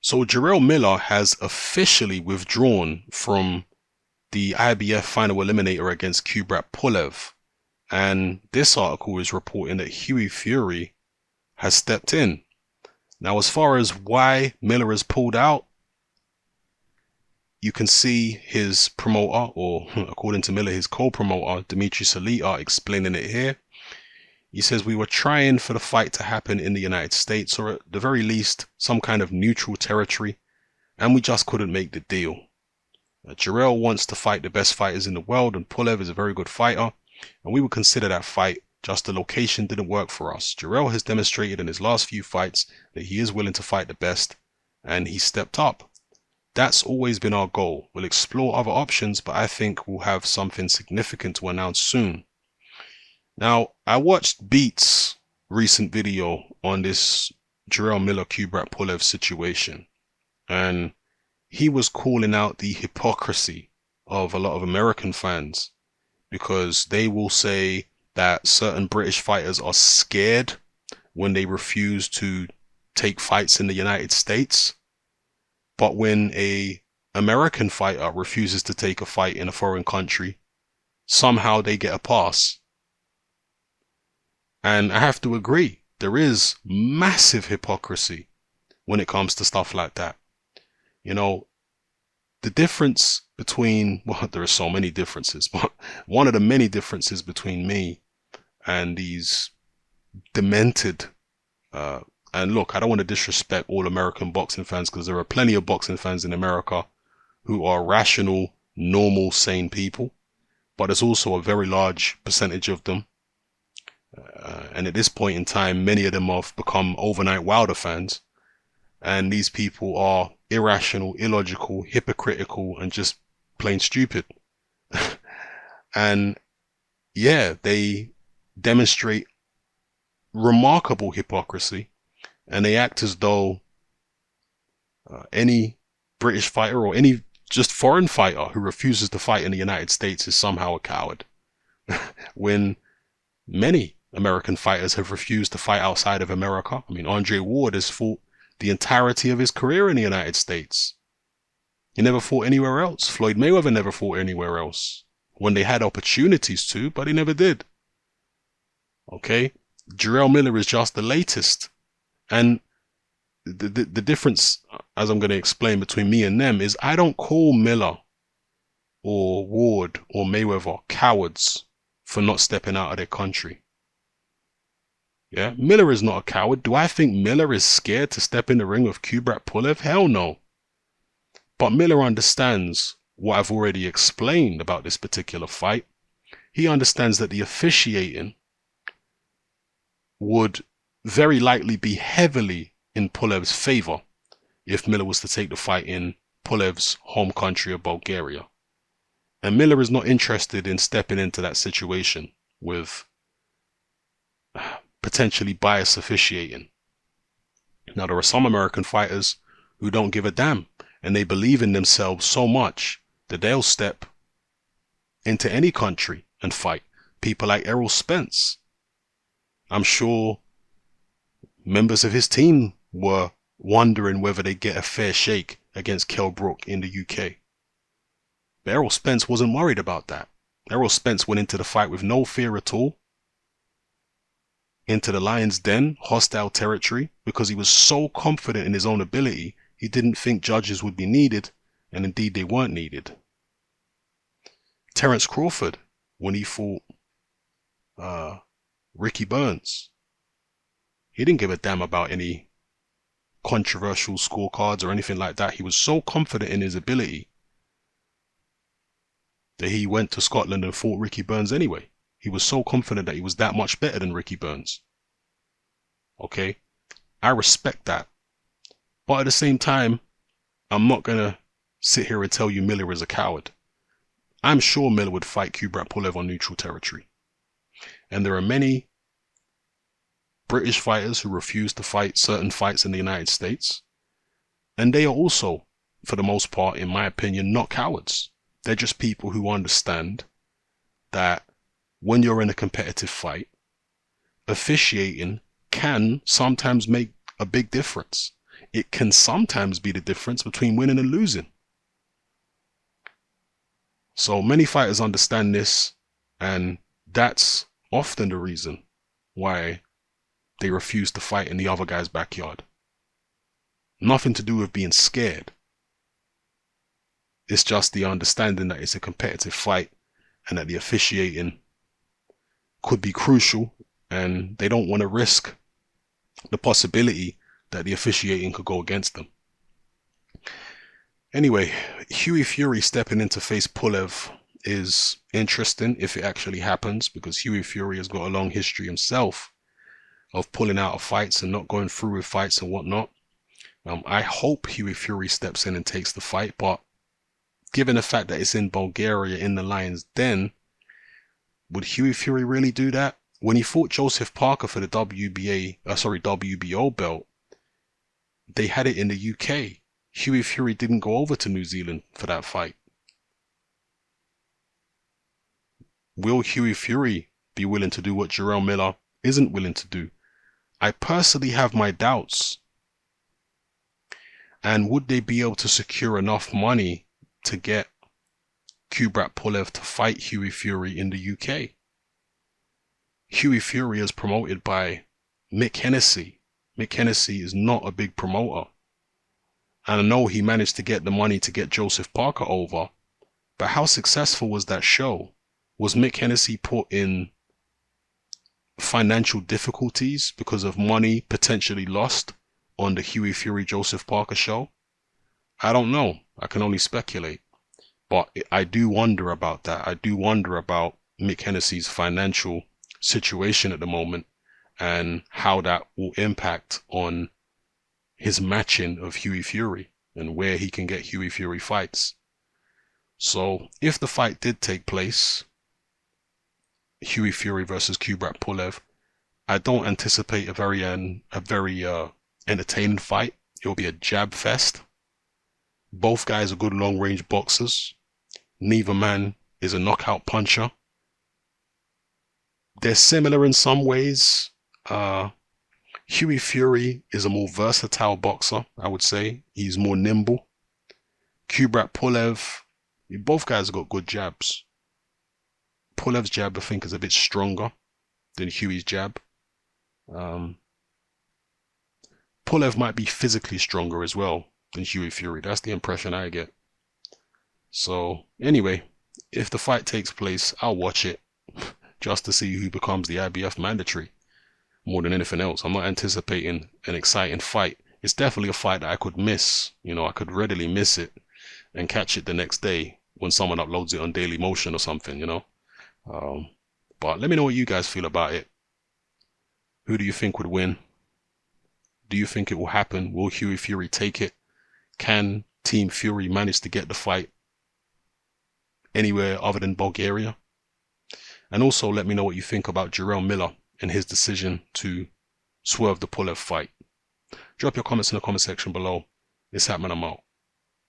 So Jarrell Miller has officially withdrawn from the IBF final eliminator against Kubrat Pulev. And this article is reporting that Hughie Fury has stepped in. Now, as far as why Miller has pulled out, you can see his promoter, or according to Miller, his co-promoter, Dimitri Salita, explaining it here. He says, we were trying for the fight to happen in the United States, or at the very least, some kind of neutral territory, and we just couldn't make the deal. Jarrell wants to fight the best fighters in the world, and Pulev is a very good fighter, and we would consider that fight, just the location didn't work for us. Jarrell has demonstrated in his last few fights that he is willing to fight the best, and he stepped up. That's always been our goal. We'll explore other options, but I think we'll have something significant to announce soon. Now, I watched Beats' recent video on this Jarrell Miller Kubrat Pulev situation, and he was calling out the hypocrisy of a lot of American fans, because they will say that certain British fighters are scared when they refuse to take fights in the United States, but when an American fighter refuses to take a fight in a foreign country, somehow they get a pass. And I have to agree, there is massive hypocrisy when it comes to stuff like that. You know, the difference between, well, there are so many differences, but one of the many differences between me and these demented, and look, I don't want to disrespect all American boxing fans, because there are plenty of boxing fans in America who are rational, normal, sane people, but there's also a very large percentage of them. And at this point in time, many of them have become overnight Wilder fans. And these people are irrational, illogical, hypocritical, and just plain stupid. And yeah, they demonstrate remarkable hypocrisy, and they act as though any British fighter or any just foreign fighter who refuses to fight in the United States is somehow a coward. When many American fighters have refused to fight outside of America. I mean, Andre Ward has fought the entirety of his career in the United States. He never fought anywhere else. Floyd Mayweather never fought anywhere else. When they had opportunities to, but he never did. Okay? Jarrell Miller is just the latest. And the difference, as I'm going to explain between me and them, is I don't call Miller or Ward or Mayweather cowards for not stepping out of their country. Yeah, Miller is not a coward. Do I think Miller is scared to step in the ring with Kubrat Pulev? Hell no. But Miller understands what I've already explained about this particular fight. He understands that the officiating would very likely be heavily in Pulev's favor if Miller was to take the fight in Pulev's home country of Bulgaria. And Miller is not interested in stepping into that situation with potentially biased officiating. Now, there are some American fighters who don't give a damn, and they believe in themselves so much that they'll step into any country and fight. People like Errol Spence. I'm sure members of his team were wondering whether they'd get a fair shake against Kell Brook in the UK. But Errol Spence wasn't worried about that. Errol Spence went into the fight with no fear at all, into the lion's den, hostile territory, because he was so confident in his own ability, he didn't think judges would be needed, and indeed they weren't needed. Terence Crawford, when he fought Ricky Burns, he didn't give a damn about any controversial scorecards or anything like that. He was so confident in his ability that he went to Scotland and fought Ricky Burns anyway. He was so confident that he was that much better than Ricky Burns. Okay? I respect that. But at the same time, I'm not going to sit here and tell you Miller is a coward. I'm sure Miller would fight Kubrat Pulev on neutral territory. And there are many British fighters who refuse to fight certain fights in the United States. And they are also, for the most part, in my opinion, not cowards. They're just people who understand that when you're in a competitive officiating can sometimes make a big difference. it can sometimes be the difference between winning and losing. So many fighters understand this, and that's often the reason why they refuse to fight in the other guy's backyard. Nothing to do with being scared. It's just the understanding that it's a competitive fight and that the officiating could be crucial, and they don't want to risk the possibility that the officiating could go against them. Anyway, Hughie Fury stepping in to face Pulev is interesting if it actually happens, because Hughie Fury has got a long history himself of pulling out of fights and not going through with fights and whatnot. I hope Hughie Fury steps in and takes the fight, but given the fact that it's in Bulgaria in the Lions Den, would Hughie Fury really do that? When he fought Joseph Parker for the WBO belt, they had it in the UK. Hughie Fury didn't go over to New Zealand for that fight. Will Hughie Fury be willing to do what Jarrell Miller isn't willing to do? I personally have my doubts. And would they be able to secure enough money to get Kubrat Pulev to fight Hughie Fury in the UK? Hughie Fury is promoted by Mick Hennessy. Mick Hennessy is not a big promoter. And I know he managed to get the money to get Joseph Parker over, but how successful was that show? Was Mick Hennessy put in financial difficulties because of money potentially lost on the Hughie Fury Joseph Parker show? I don't know. I can only speculate. But I do wonder about that. I do wonder about Mick Hennessy's financial situation at the moment and how that will impact on his matching of Hughie Fury and where he can get Hughie Fury fights. So if the fight did take place, Hughie Fury versus Kubrat Pulev, I don't anticipate a very entertaining fight. It will be a jab fest. Both guys are good long-range boxers. Neither man is a knockout puncher. They're similar in some ways. Hughie Fury is a more versatile boxer, I would say. He's more nimble. Kubrat Pulev, both guys have got good jabs. Pulev's jab, I think, is a bit stronger than Hughie's jab. Pulev might be physically stronger as well than Hughie Fury. That's the impression I get. So, anyway, if the fight takes place, I'll watch it just to see who becomes the IBF mandatory more than anything else. I'm not anticipating an exciting fight. It's definitely a fight that I could miss. I could readily miss it and catch it the next day when someone uploads it on Daily Motion or something, But let me know what you guys feel about it. Who do you think would win? Do you think it will happen? Will Hughie Fury take it? Can Team Fury manage to get the fight anywhere other than Bulgaria? And also let me know what you think about Jarrell Miller and his decision to swerve the Pulev fight. Drop your comments in the comment section below. It's happening. I'm out.